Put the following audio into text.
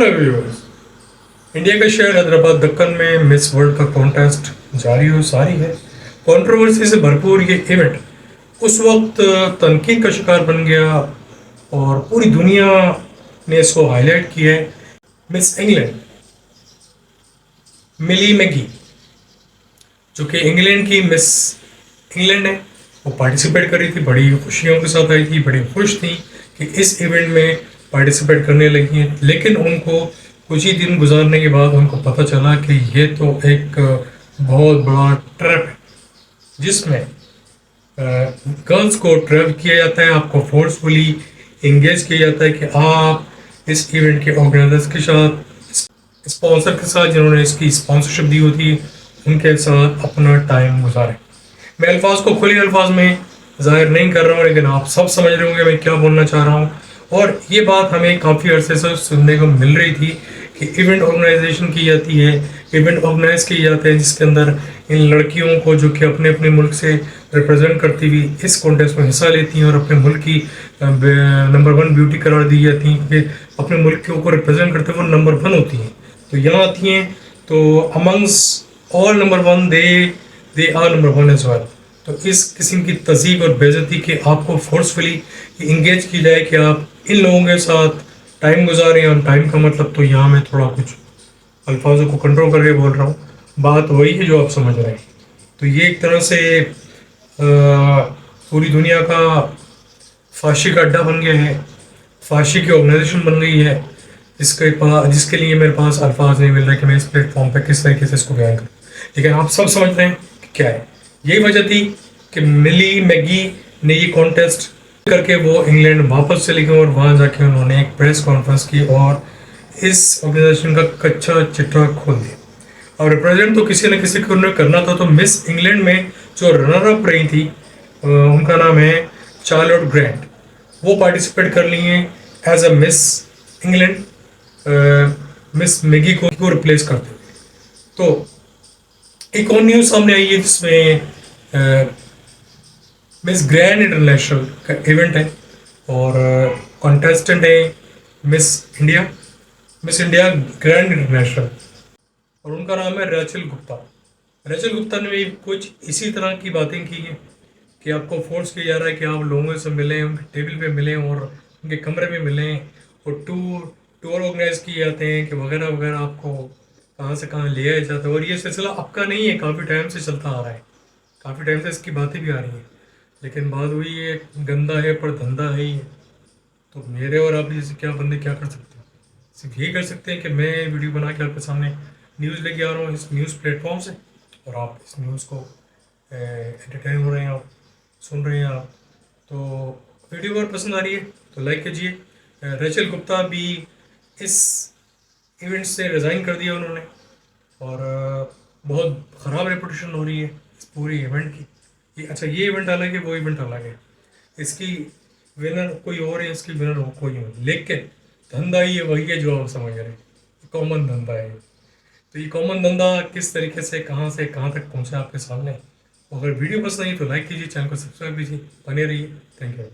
Hello viewers. India का शहर हैदराबाद दक्कन में मिस वर्ल्ड का कॉन्टेस्ट जारी और सारी है। कंट्रोवर्सी से भरपूर ये इवेंट उस वक्त तनकीद का शिकार बन गया और पूरी दुनिया ने इसको हाईलाइट किया है। मिस इंग्लैंड मिली मैगी, जो कि इंग्लैंड की मिस इंग्लैंड है, वो पार्टिसिपेट कर रही थी, बड़ी खुशियों के साथ आई थी, बड़ी खुश थी कि इस इवेंट में पार्टिसिपेट करने लगी हैं। लेकिन उनको कुछ ही दिन गुजारने के बाद उनको पता चला कि ये तो एक बहुत बड़ा ट्रैप है, जिसमें गर्ल्स को ट्रैप किया जाता है, आपको फोर्सफुली इंगेज किया जाता है कि आप इस इवेंट के ऑर्गेनाइजर्स के साथ, स्पॉन्सर के साथ, जिन्होंने इसकी स्पॉन्सरशिप दी होती है, उनके साथ अपना टाइम गुजारें। मैं अल्फाज को खुले अल्फाज में जाहिर नहीं कर रहा हूँ, लेकिन आप सब समझ रहे होंगे मैं क्या बोलना चाह रहा हूँ। और ये बात हमें काफ़ी अरसे से सुनने को मिल रही थी कि इवेंट ऑर्गेनाइजेशन की जाती है, इवेंट ऑर्गेनाइज किए जाते हैं, जिसके अंदर इन लड़कियों को जो कि अपने अपने मुल्क से रिप्रेजेंट करती हुई इस कॉन्टेस्ट में हिस्सा लेती हैं और अपने मुल्क की नंबर 1 ब्यूटी करार दी जाती हैं कि अपने मुल्क को रिप्रेजेंट करते हुए वो नंबर 1 होती हैं। तो यहाँ आती हैं तो amongst all number 1 they are number 1 as well. तो इस किस्म की तज़ीक और बेइज्जती कि आपको फोर्सफुली इंगेज की जाए कि आप इन लोगों के साथ टाइम गुजारें। और टाइम का मतलब तो यहाँ मैं थोड़ा कुछ अल्फाजों को कंट्रोल करके बोल रहा हूँ, बात वही है जो आप समझ रहे हैं। तो ये एक तरह से पूरी दुनिया का फांसी का अड्डा बन गया है, फांसी की ऑर्गेनाइजेशन बन गई है, जिसके लिए मेरे पास अल्फाज नहीं मिल रहे कि मैं इस प्लेटफॉर्म पर किस तरीके से इसको बयान करूँ। लेकिन आप सब समझ रहे हैं कि क्या है। यही वजह थी कि मिली मैगी ने ये कॉन्टेस्ट करके वो इंग्लैंड वापस चली गई और वहाँ जाके उन्होंने एक प्रेस कॉन्फ्रेंस की और इस ऑर्गेनाइजेशन का कच्चा चिट्ठा खोल दिया। और रिप्रेजेंट तो किसी न किसी को उन्हें करना था। तो मिस इंग्लैंड में जो रनर अप रही थी, उनका नाम है चार्लोट ग्रैंट। वो पार्टिसिपेट कर ली हैं as a Miss England, Miss Maggie को रिप्लेस करते हुए। तो एक और न्यूज़ सामने आई है जिसमें मिस ग्रैंड इंटरनेशनल का इवेंट है और कॉन्टेस्टेंट है miss India, miss India grand international, और उनका नाम है रैचल गुप्ता। रैचल गुप्ता ने भी कुछ इसी तरह की बातें की हैं कि आपको फोर्स किया जा रहा है कि आप लोगों से मिलें, उनके टेबल पे मिलें और उनके कमरे में मिलें, और टूर ऑर्गेनाइज किए जाते हैं कि वगैरह वगैरह, आपको कहाँ से कहाँ ले आया जाता है। और ये सिलसिला अब का नहीं है, काफ़ी टाइम से चलता आ रहा है, काफ़ी टाइम से इसकी बातें भी आ रही हैं। लेकिन बात वही है, गंदा है पर धंधा है ही है। तो मेरे और आप जैसे क्या बंदे क्या कर सकते हैं? सिर्फ यही कर सकते हैं कि मैं वीडियो बना के आपके सामने न्यूज़ लेके आ रहा हूँ इस न्यूज़ प्लेटफॉर्म से, और आप इस न्यूज़ को एंटरटेन हो रहे हैं, आप सुन रहे हैं आप। तो वीडियो अगर पसंद आ रही है तो लाइक कीजिए। रैचल गुप्ता भी इस इवेंट से रिज़ाइन कर दिया उन्होंने, और बहुत ख़राब रेपुटेशन हो रही है इस पूरी इवेंट की। अच्छा, ये इवेंट अलग है, वो इवेंट अलग है, इसकी विनर कोई और है, इसकी विनर हो कोई और, लेकिन धंधा ये वही है जो आप समझ रहे हैं, कॉमन धंधा है। तो ये कॉमन धंधा किस तरीके से कहाँ तक पहुँचा आपके सामने। अगर वीडियो पसंद आई तो लाइक कीजिए, चैनल को सब्सक्राइब कीजिए, बने रहिए। Thank you.